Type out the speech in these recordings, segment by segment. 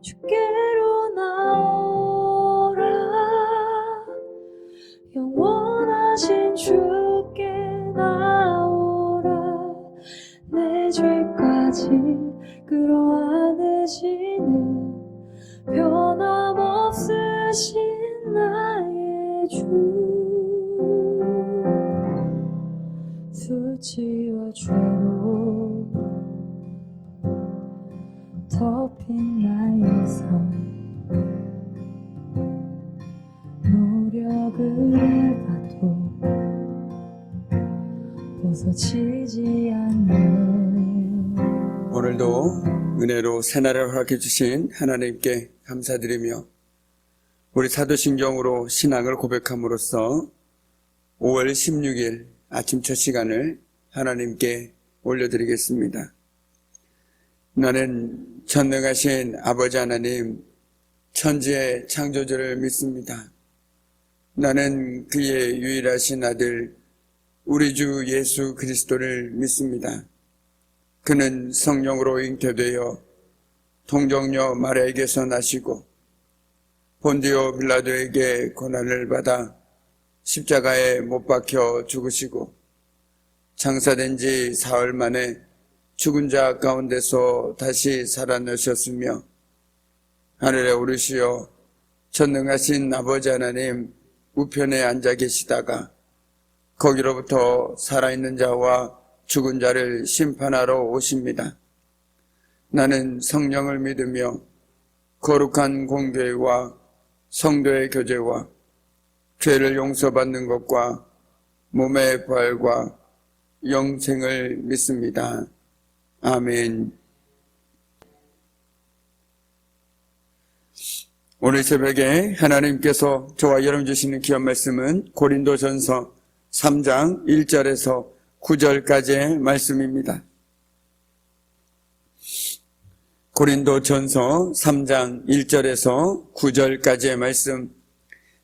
주께로 나오라. 영원하신 주께 나오라. 내 죄까지 끌어안으시는 변함없으신 나의 주. 수치와 죄로 덮인 나의 삶, 노력을 해봐도 벗어지지 않네. 오늘도 은혜로 새날을 허락해 주신 하나님께 감사드리며 우리 사도신경으로 신앙을 고백함으로써 5월 16일 아침 첫 시간을 하나님께 올려드리겠습니다. 나는 전능하신 아버지 하나님, 천지의 창조주를 믿습니다. 나는 그의 유일하신 아들 우리 주 예수 그리스도를 믿습니다. 그는 성령으로 잉태되어 동정녀 마리아에게서 나시고 본디오 빌라도에게 고난을 받아 십자가에 못 박혀 죽으시고 장사된 지 사흘 만에 죽은 자 가운데서 다시 살아나셨으며 하늘에 오르시어 전능하신 아버지 하나님 우편에 앉아 계시다가 거기로부터 살아있는 자와 죽은 자를 심판하러 오십니다. 나는 성령을 믿으며 거룩한 공교회와 성도의 교제와 죄를 용서받는 것과 몸의 부활과 영생을 믿습니다. 아멘. 오늘 새벽에 하나님께서 저와 여러분 주시는 귀한 말씀은 고린도전서 3장 1절에서 9절까지의 말씀입니다. 고린도전서 3장 1절에서 9절까지의 말씀,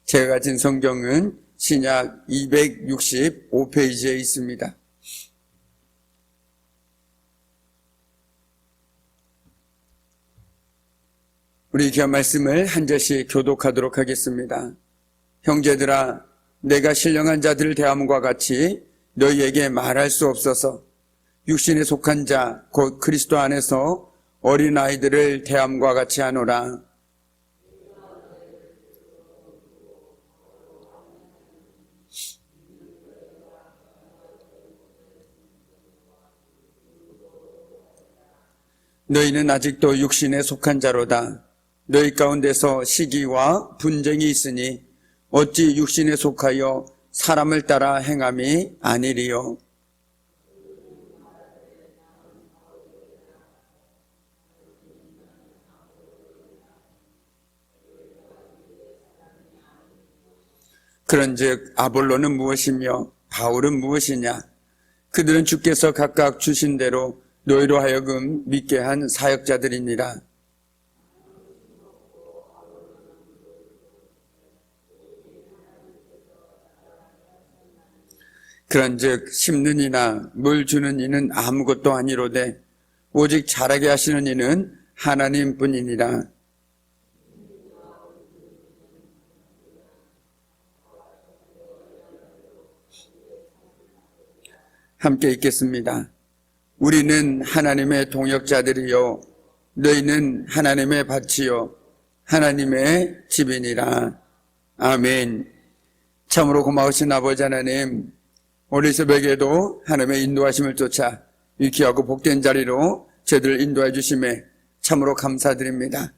제가 가진 성경은 신약 265페이지에 있습니다. 우리 귀한 말씀을 한 절씩 교독하도록 하겠습니다. 형제들아, 내가 신령한 자들을 대함과 같이 너희에게 말할 수 없어서 육신에 속한 자 곧 그리스도 안에서 어린아이들을 대함과 같이 하노라. 너희는 아직도 육신에 속한 자로다. 너희 가운데서 시기와 분쟁이 있으니 어찌 육신에 속하여 사람을 따라 행함이 아니리요. 그런즉 아볼로는 무엇이며 바울은 무엇이냐? 그들은 주께서 각각 주신 대로 너희로 하여금 믿게 한 사역자들이니라. 그런즉 심는 이나 물 주는 이는 아무것도 아니로되 오직 자라게 하시는 이는 하나님뿐이니라. 함께 읽겠습니다. 우리는 하나님의 동역자들이요 너희는 하나님의 밭이요 하나님의 집이니라. 아멘. 참으로 고마우신 아버지 하나님, 오늘 새벽에도 하나님의 인도하심을 쫓아 이 귀하고 복된 자리로 저희들을 인도해 주심에 참으로 감사드립니다.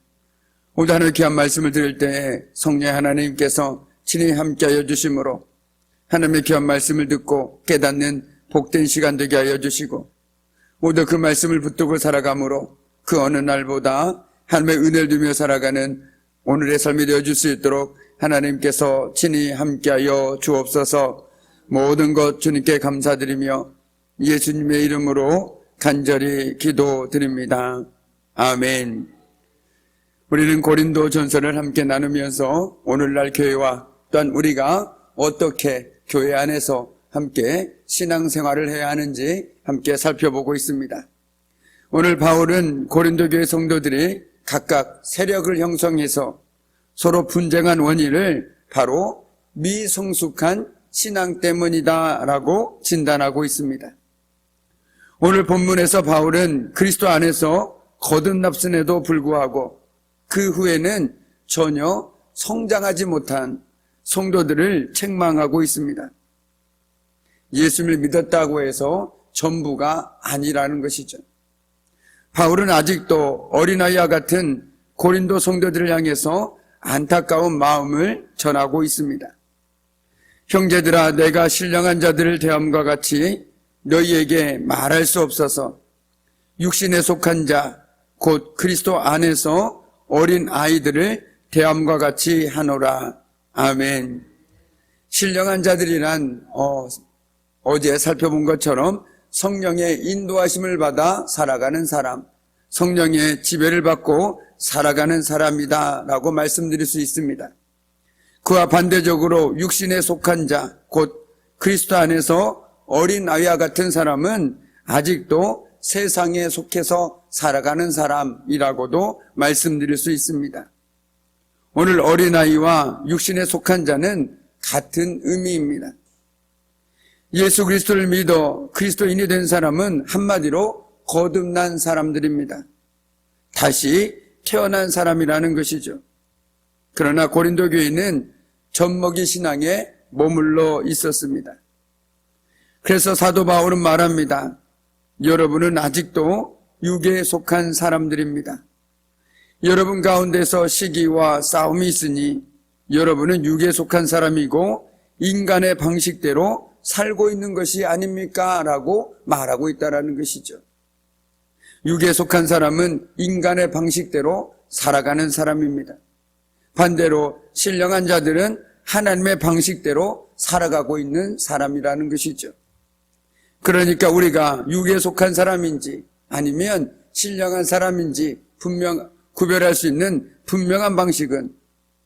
오늘 하나님의 귀한 말씀을 들을 때 성령 하나님께서 친히 함께하여 주심으로 하나님의 귀한 말씀을 듣고 깨닫는 복된 시간 되게 하여 주시고 오늘 그 말씀을 붙들고 살아가므로 그 어느 날보다 하나님의 은혜를 누며 살아가는 오늘의 삶이 되어줄 수 있도록 하나님께서 친히 함께하여 주옵소서. 모든 것 주님께 감사드리며 예수님의 이름으로 간절히 기도드립니다. 아멘. 우리는 고린도 전서를 함께 나누면서 오늘날 교회와 또한 우리가 어떻게 교회 안에서 함께 신앙생활을 해야 하는지 함께 살펴보고 있습니다. 오늘 바울은 고린도 교회 성도들이 각각 세력을 형성해서 서로 분쟁한 원인을 바로 미성숙한 신앙 때문이다라고 진단하고 있습니다. 오늘 본문에서 바울은 그리스도 안에서 거듭납선에도 불구하고 그 후에는 전혀 성장하지 못한 성도들을 책망하고 있습니다. 예수를 믿었다고 해서 전부가 아니라는 것이죠. 바울은 아직도 어린아이와 같은 고린도 성도들을 향해서 안타까운 마음을 전하고 있습니다. 형제들아, 내가 신령한 자들을 대함과 같이 너희에게 말할 수 없어서 육신에 속한 자, 곧 그리스도 안에서 어린 아이들을 대함과 같이 하노라. 아멘. 신령한 자들이란 어제 살펴본 것처럼 성령의 인도하심을 받아 살아가는 사람, 성령의 지배를 받고 살아가는 사람이다라고 말씀드릴 수 있습니다. 그와 반대적으로 육신에 속한 자, 곧 그리스도 안에서 어린 아이와 같은 사람은 아직도 세상에 속해서 살아가는 사람이라고도 말씀드릴 수 있습니다. 오늘 어린아이와 육신에 속한 자는 같은 의미입니다. 예수 그리스도를 믿어 그리스도인이 된 사람은 한마디로 거듭난 사람들입니다. 다시 태어난 사람이라는 것이죠. 그러나 고린도 교회는 젖먹이 신앙에 머물러 있었습니다. 그래서 사도 바울은 말합니다. 여러분은 아직도 육에 속한 사람들입니다. 여러분 가운데서 시기와 싸움이 있으니 여러분은 육에 속한 사람이고 인간의 방식대로 살고 있는 것이 아닙니까? 라고 말하고 있다는 것이죠. 육에 속한 사람은 인간의 방식대로 살아가는 사람입니다. 반대로 신령한 자들은 하나님의 방식대로 살아가고 있는 사람이라는 것이죠. 그러니까 우리가 육에 속한 사람인지 아니면 신령한 사람인지 구별할 수 있는 분명한 방식은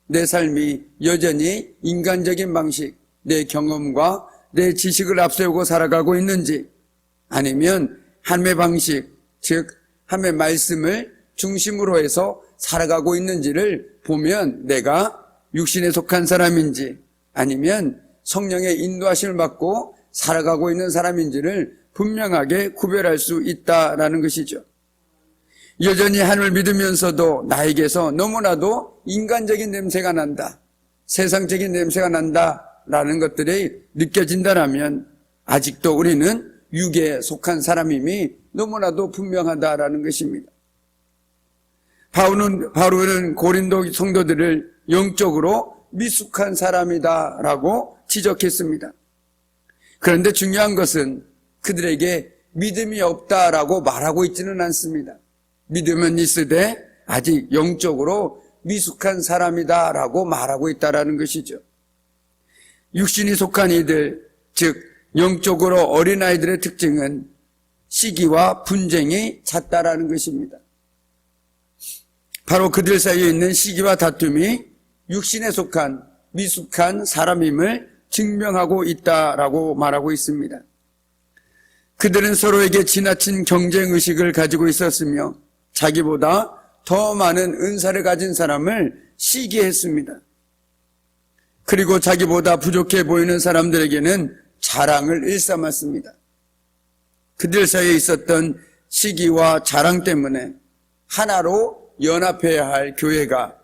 내 삶이 여전히 인간적인 방식, 내 경험과 내 지식을 앞세우고 살아가고 있는지 아니면 하나님의 방식, 즉 하나님의 말씀을 중심으로 해서 살아가고 있는지를 보면 내가 육신에 속한 사람인지 아니면 성령의 인도하심을 받고 살아가고 있는 사람인지를 분명하게 구별할 수 있다라는 것이죠. 여전히 하나님을 믿으면서도 나에게서 너무나도 인간적인 냄새가 난다, 세상적인 냄새가 난다라는 것들이 느껴진다라면 아직도 우리는 육에 속한 사람임이 너무나도 분명하다라는 것입니다. 바울은 고린도 성도들을 영적으로 미숙한 사람이다라고 지적했습니다. 그런데 중요한 것은 그들에게 믿음이 없다라고 말하고 있지는 않습니다. 믿음은 있으되 아직 영적으로 미숙한 사람이다라고 말하고 있다라는 것이죠. 육신이 속한 이들, 즉 영적으로 어린아이들의 특징은 시기와 분쟁이 잦다라는 것입니다. 바로 그들 사이에 있는 시기와 다툼이 육신에 속한 미숙한 사람임을 증명하고 있다라고 말하고 있습니다. 그들은 서로에게 지나친 경쟁의식을 가지고 있었으며 자기보다 더 많은 은사를 가진 사람을 시기했습니다. 그리고 자기보다 부족해 보이는 사람들에게는 자랑을 일삼았습니다. 그들 사이에 있었던 시기와 자랑 때문에 하나로 연합해야 할 교회가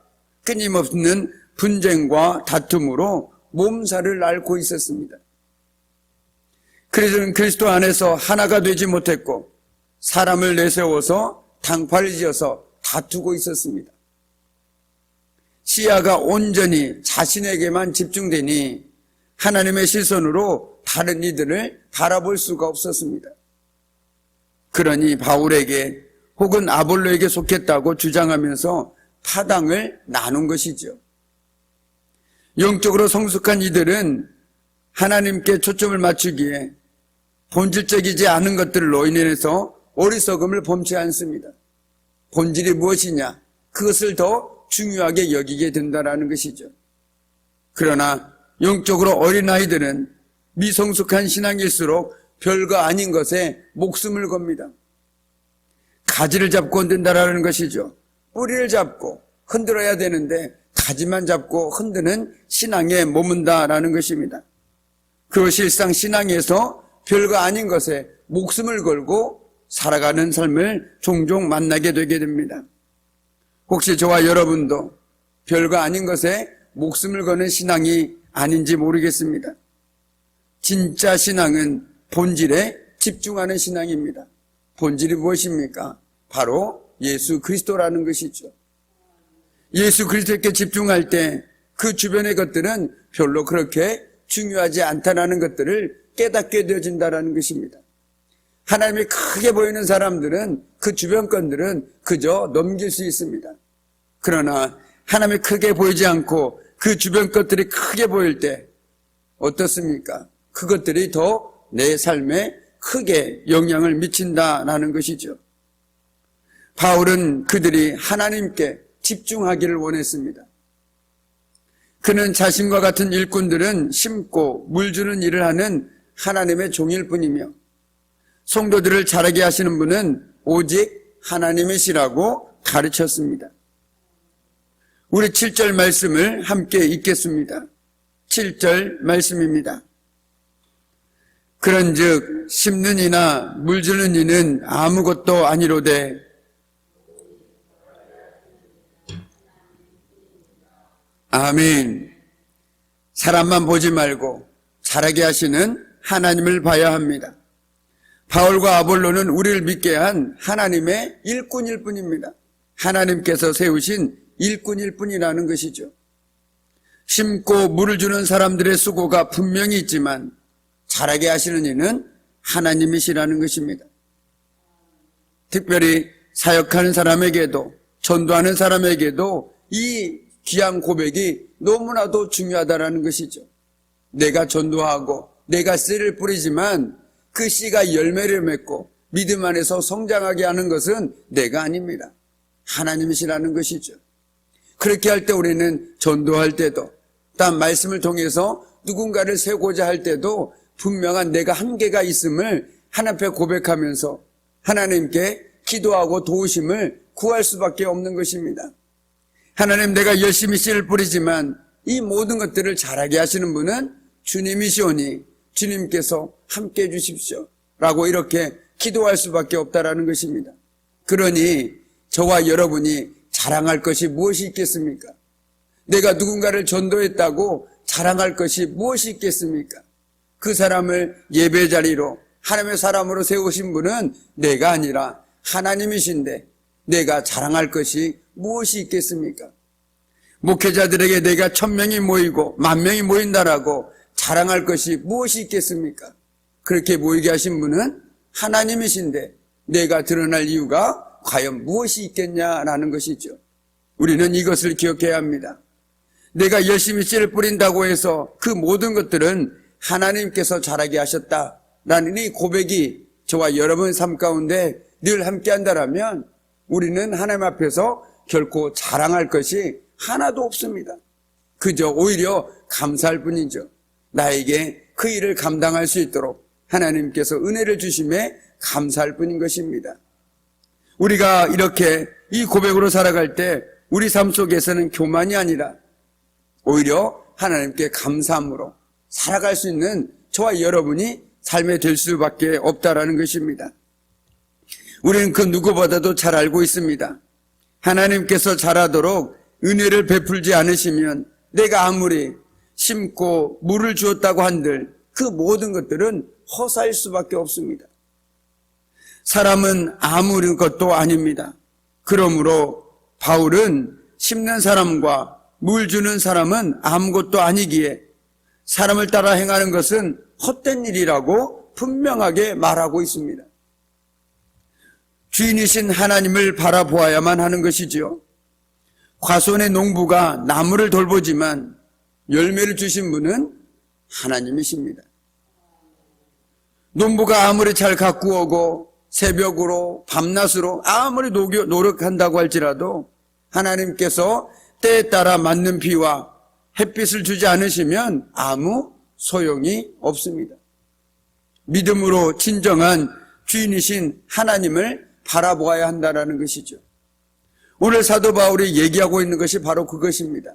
끊임없는 분쟁과 다툼으로 몸살을 앓고 있었습니다. 그들은 그리스도 안에서 하나가 되지 못했고 사람을 내세워서 당파를 지어서 다투고 있었습니다. 시야가 온전히 자신에게만 집중되니 하나님의 시선으로 다른 이들을 바라볼 수가 없었습니다. 그러니 바울에게 혹은 아볼로에게 속했다고 주장하면서 파당을 나눈 것이죠. 영적으로 성숙한 이들은 하나님께 초점을 맞추기에 본질적이지 않은 것들로 인해서 어리석음을 범치 않습니다. 본질이 무엇이냐? 그것을 더 중요하게 여기게 된다는 것이죠. 그러나 영적으로 어린아이들은 미성숙한 신앙일수록 별거 아닌 것에 목숨을 겁니다. 가지를 잡고 온다라는 것이죠. 뿌리를 잡고 흔들어야 되는데 가지만 잡고 흔드는 신앙에 머문다라는 것입니다. 그 실상 신앙에서 별거 아닌 것에 목숨을 걸고 살아가는 삶을 종종 만나게 되게 됩니다. 혹시 저와 여러분도 별거 아닌 것에 목숨을 거는 신앙이 아닌지 모르겠습니다. 진짜 신앙은 본질에 집중하는 신앙입니다. 본질이 무엇입니까? 바로 예수 그리스도라는 것이죠. 예수 그리스도께 집중할 때 그 주변의 것들은 별로 그렇게 중요하지 않다는 것들을 깨닫게 되어진다는 것입니다. 하나님이 크게 보이는 사람들은 그 주변 것들은 그저 넘길 수 있습니다. 그러나 하나님이 크게 보이지 않고 그 주변 것들이 크게 보일 때 어떻습니까? 그것들이 더 내 삶에 크게 영향을 미친다라는 것이죠. 바울은 그들이 하나님께 집중하기를 원했습니다. 그는 자신과 같은 일꾼들은 심고 물 주는 일을 하는 하나님의 종일 뿐이며 성도들을 자라게 하시는 분은 오직 하나님이시라고 가르쳤습니다. 우리 7절 말씀을 함께 읽겠습니다. 7절 말씀입니다. 그런즉 심는 이나 물 주는 이는 아무것도 아니로되 아멘. 사람만 보지 말고 자라게 하시는 하나님을 봐야 합니다. 바울과 아볼로는 우리를 믿게 한 하나님의 일꾼일 뿐입니다. 하나님께서 세우신 일꾼일 뿐이라는 것이죠. 심고 물을 주는 사람들의 수고가 분명히 있지만 자라게 하시는 이는 하나님이시라는 것입니다. 특별히 사역하는 사람에게도 전도하는 사람에게도 이 귀한 고백이 너무나도 중요하다는 것이죠. 내가 전도하고 내가 씨를 뿌리지만 그 씨가 열매를 맺고 믿음 안에서 성장하게 하는 것은 내가 아닙니다. 하나님이시라는 것이죠. 그렇게 할 때 우리는 전도할 때도 단 말씀을 통해서 누군가를 세우고자 할 때도 분명한 내가 한계가 있음을 하나님 앞에 고백하면서 하나님께 기도하고 도우심을 구할 수밖에 없는 것입니다. 하나님, 내가 열심히 씨를 뿌리지만 이 모든 것들을 잘하게 하시는 분은 주님이시오니 주님께서 함께 해 주십시오 라고 이렇게 기도할 수밖에 없다라는 것입니다. 그러니 저와 여러분이 자랑할 것이 무엇이 있겠습니까? 내가 누군가를 전도했다고 자랑할 것이 무엇이 있겠습니까? 그 사람을 예배 자리로 하나님의 사람으로 세우신 분은 내가 아니라 하나님이신데 내가 자랑할 것이 무엇이 있겠습니까? 목회자들에게 내가 1000명이 모이고 10,000명이 모인다라고 자랑할 것이 무엇이 있겠습니까? 그렇게 모이게 하신 분은 하나님이신데 내가 드러날 이유가 과연 무엇이 있겠냐라는 것이죠. 우리는 이것을 기억해야 합니다. 내가 열심히 씨를 뿌린다고 해서 그 모든 것들은 하나님께서 자라게 하셨다라는 이 고백이 저와 여러분 삶 가운데 늘 함께 한다라면 우리는 하나님 앞에서 결코 자랑할 것이 하나도 없습니다. 그저 오히려 감사할 뿐이죠. 나에게 그 일을 감당할 수 있도록 하나님께서 은혜를 주심에 감사할 뿐인 것입니다. 우리가 이렇게 이 고백으로 살아갈 때 우리 삶 속에서는 교만이 아니라 오히려 하나님께 감사함으로 살아갈 수 있는 저와 여러분이 삶에 될 수밖에 없다라는 것입니다. 우리는 그 누구보다도 잘 알고 있습니다. 하나님께서 잘하도록 은혜를 베풀지 않으시면 내가 아무리 심고 물을 주었다고 한들 그 모든 것들은 허사일 수밖에 없습니다. 사람은 아무 것도 아닙니다. 그러므로 바울은 심는 사람과 물 주는 사람은 아무것도 아니기에 사람을 따라 행하는 것은 헛된 일이라고 분명하게 말하고 있습니다. 주인이신 하나님을 바라보아야만 하는 것이지요. 과손의 농부가 나무를 돌보지만 열매를 주신 분은 하나님이십니다. 농부가 아무리 잘 가꾸어고 새벽으로 밤낮으로 아무리 노력한다고 할지라도 하나님께서 때에 따라 맞는 비와 햇빛을 주지 않으시면 아무 소용이 없습니다. 믿음으로 진정한 주인이신 하나님을 바라보아야 한다는 것이죠. 오늘 사도 바울이 얘기하고 있는 것이 바로 그것입니다.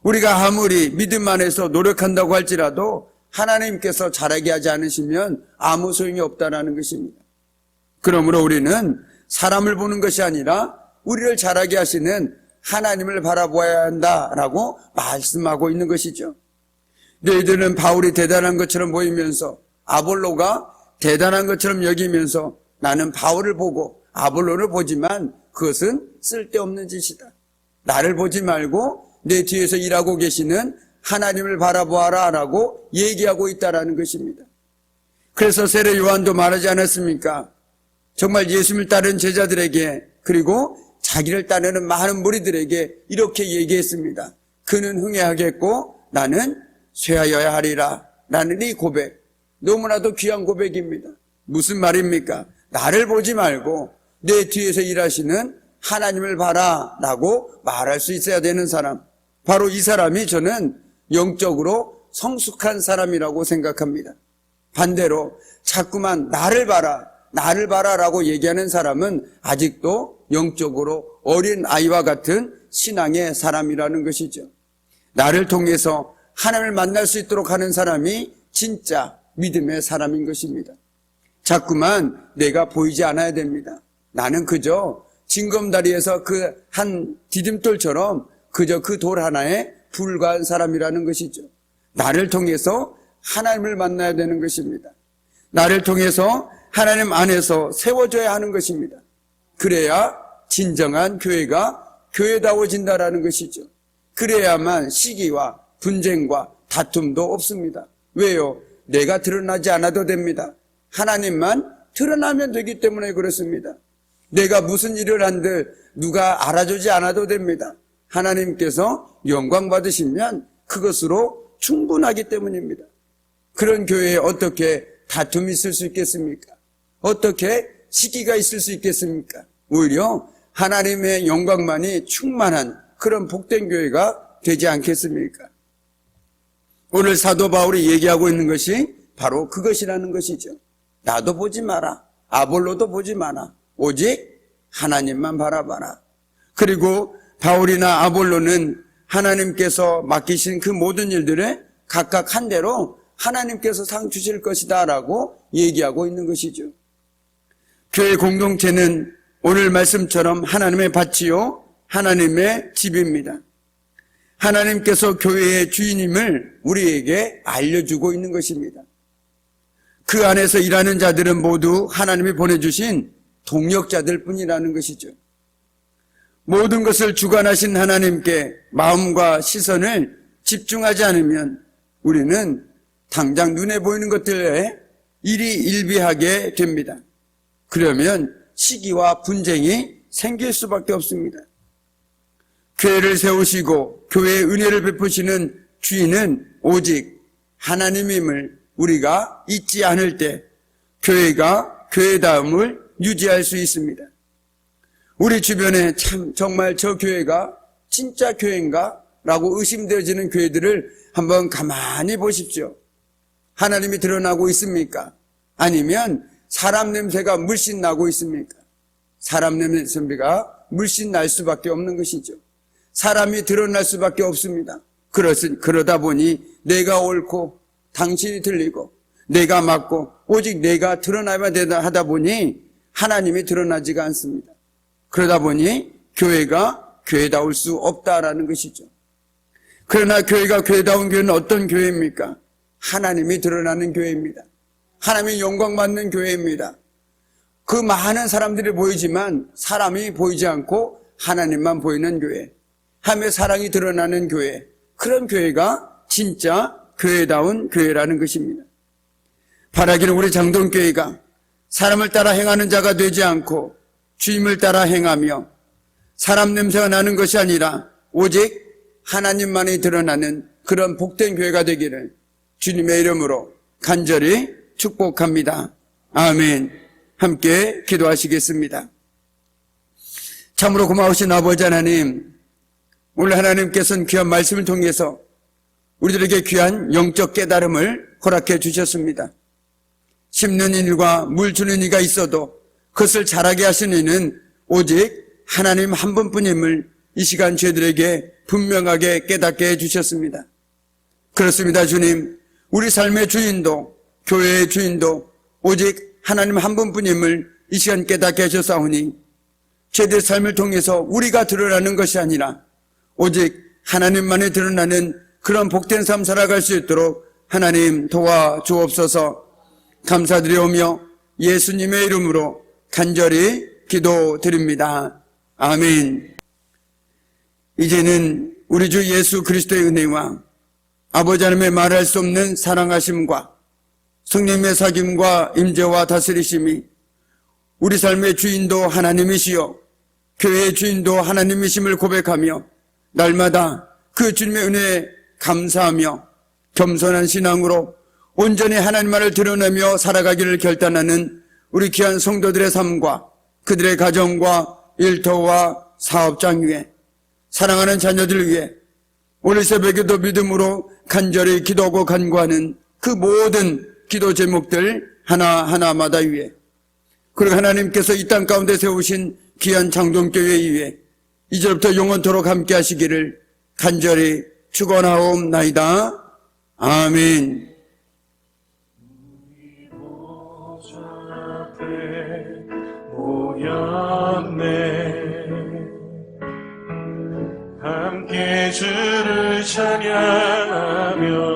우리가 아무리 믿음 안에서 노력한다고 할지라도 하나님께서 자라게 하지 않으시면 아무 소용이 없다는 것입니다. 그러므로 우리는 사람을 보는 것이 아니라 우리를 자라게 하시는 하나님을 바라보아야 한다라고 말씀하고 있는 것이죠. 너희들은 바울이 대단한 것처럼 보이면서 아볼로가 대단한 것처럼 여기면서 나는 바울을 보고 아볼로를 보지만 그것은 쓸데없는 짓이다. 나를 보지 말고 내 뒤에서 일하고 계시는 하나님을 바라보아라 라고 얘기하고 있다는 것입니다. 그래서 세례 요한도 말하지 않았습니까? 정말 예수님을 따르는 제자들에게 그리고 자기를 따르는 많은 무리들에게 이렇게 얘기했습니다. 그는 흥해하겠고 나는 쇠하여야 하리라 라는 이 고백, 너무나도 귀한 고백입니다. 무슨 말입니까? 나를 보지 말고 내 뒤에서 일하시는 하나님을 봐라 라고 말할 수 있어야 되는 사람, 바로 이 사람이 저는 영적으로 성숙한 사람이라고 생각합니다. 반대로 자꾸만 나를 봐라 라고 얘기하는 사람은 아직도 영적으로 어린 아이와 같은 신앙의 사람이라는 것이죠. 나를 통해서 하나님을 만날 수 있도록 하는 사람이 진짜 믿음의 사람인 것입니다. 자꾸만 내가 보이지 않아야 됩니다. 나는 그저 징검다리에서 그 한 디딤돌처럼 그저 그 돌 하나에 불과한 사람이라는 것이죠. 나를 통해서 하나님을 만나야 되는 것입니다. 나를 통해서 하나님 안에서 세워져야 하는 것입니다. 그래야 진정한 교회가 교회다워진다라는 것이죠. 그래야만 시기와 분쟁과 다툼도 없습니다. 왜요? 내가 드러나지 않아도 됩니다. 하나님만 드러나면 되기 때문에 그렇습니다. 내가 무슨 일을 한들 누가 알아주지 않아도 됩니다. 하나님께서 영광 받으시면 그것으로 충분하기 때문입니다. 그런 교회에 어떻게 다툼이 있을 수 있겠습니까? 어떻게 시기가 있을 수 있겠습니까? 오히려 하나님의 영광만이 충만한 그런 복된 교회가 되지 않겠습니까? 오늘 사도 바울이 얘기하고 있는 것이 바로 그것이라는 것이죠. 나도 보지 마라. 아볼로도 보지 마라. 오직 하나님만 바라봐라. 그리고 바울이나 아볼로는 하나님께서 맡기신 그 모든 일들에 각각 한 대로 하나님께서 상 주실 것이다 라고 얘기하고 있는 것이죠. 교회 공동체는 오늘 말씀처럼 하나님의 밭이요 하나님의 집입니다. 하나님께서 교회의 주인임을 우리에게 알려주고 있는 것입니다. 그 안에서 일하는 자들은 모두 하나님이 보내주신 동역자들 뿐이라는 것이죠. 모든 것을 주관하신 하나님께 마음과 시선을 집중하지 않으면 우리는 당장 눈에 보이는 것들에 일희일비하게 됩니다. 그러면 시기와 분쟁이 생길 수밖에 없습니다. 교회를 세우시고 교회의 은혜를 베푸시는 주인은 오직 하나님임을 우리가 잊지 않을 때 교회가 교회다움을 유지할 수 있습니다. 우리 주변에 참 정말 저 교회가 진짜 교회인가? 라고 의심되어지는 교회들을 한번 가만히 보십시오. 하나님이 드러나고 있습니까? 아니면 사람 냄새가 물씬 나고 있습니까? 사람 냄새가 물씬 날 수밖에 없는 것이죠. 사람이 드러날 수밖에 없습니다. 그러다 보니 내가 옳고 당신이 틀리고 내가 맞고 오직 내가 드러나야 된다 하다 보니 하나님이 드러나지가 않습니다. 그러다 보니 교회가 교회다울 수 없다라는 것이죠. 그러나 교회가 교회다운 교회는 어떤 교회입니까? 하나님이 드러나는 교회입니다. 하나님이 영광받는 교회입니다. 그 많은 사람들이 보이지만 사람이 보이지 않고 하나님만 보이는 교회, 하나님의 사랑이 드러나는 교회, 그런 교회가 진짜 교회다운 교회라는 것입니다. 바라기는 우리 장동교회가 사람을 따라 행하는 자가 되지 않고 주임을 따라 행하며 사람 냄새가 나는 것이 아니라 오직 하나님만이 드러나는 그런 복된 교회가 되기를 주님의 이름으로 간절히 축복합니다. 아멘. 함께 기도하시겠습니다. 참으로 고마우신 아버지 하나님, 오늘 하나님께서는 귀한 말씀을 통해서 우리들에게 귀한 영적 깨달음을 허락해 주셨습니다. 심는 일과 물 주는 이가 있어도 그것을 자라게 하시는 이는 오직 하나님 한 분뿐임을 이 시간 저희들에게 분명하게 깨닫게 해주셨습니다. 그렇습니다. 주님, 우리 삶의 주인도 교회의 주인도 오직 하나님 한 분뿐임을 이 시간 깨닫게 하셨사오니 저희들의 삶을 통해서 우리가 드러나는 것이 아니라 오직 하나님만이 드러나는 그런 복된 삶 살아갈 수 있도록 하나님 도와주옵소서. 감사드리오며 예수님의 이름으로 간절히 기도드립니다. 아멘. 이제는 우리 주 예수 그리스도의 은혜와 아버지 하나님의 말할 수 없는 사랑하심과 성령의 사귐과 임재와 다스리심이 우리 삶의 주인도 하나님이시요 교회의 주인도 하나님이심을 고백하며 날마다 그 주님의 은혜에 감사하며 겸손한 신앙으로 온전히 하나님만을 드러내며 살아가기를 결단하는 우리 귀한 성도들의 삶과 그들의 가정과 일터와 사업장 위에 사랑하는 자녀들 위해 오늘 새벽에도 믿음으로 간절히 기도하고 간구하는 그 모든 기도 제목들 하나하나마다 위에 그리고 하나님께서 이 땅 가운데 세우신 귀한 장동교회 위에 이제부터 영원토록 함께 하시기를 간절히 축원하옵나이다. 아멘. 함께 주를 찬양하며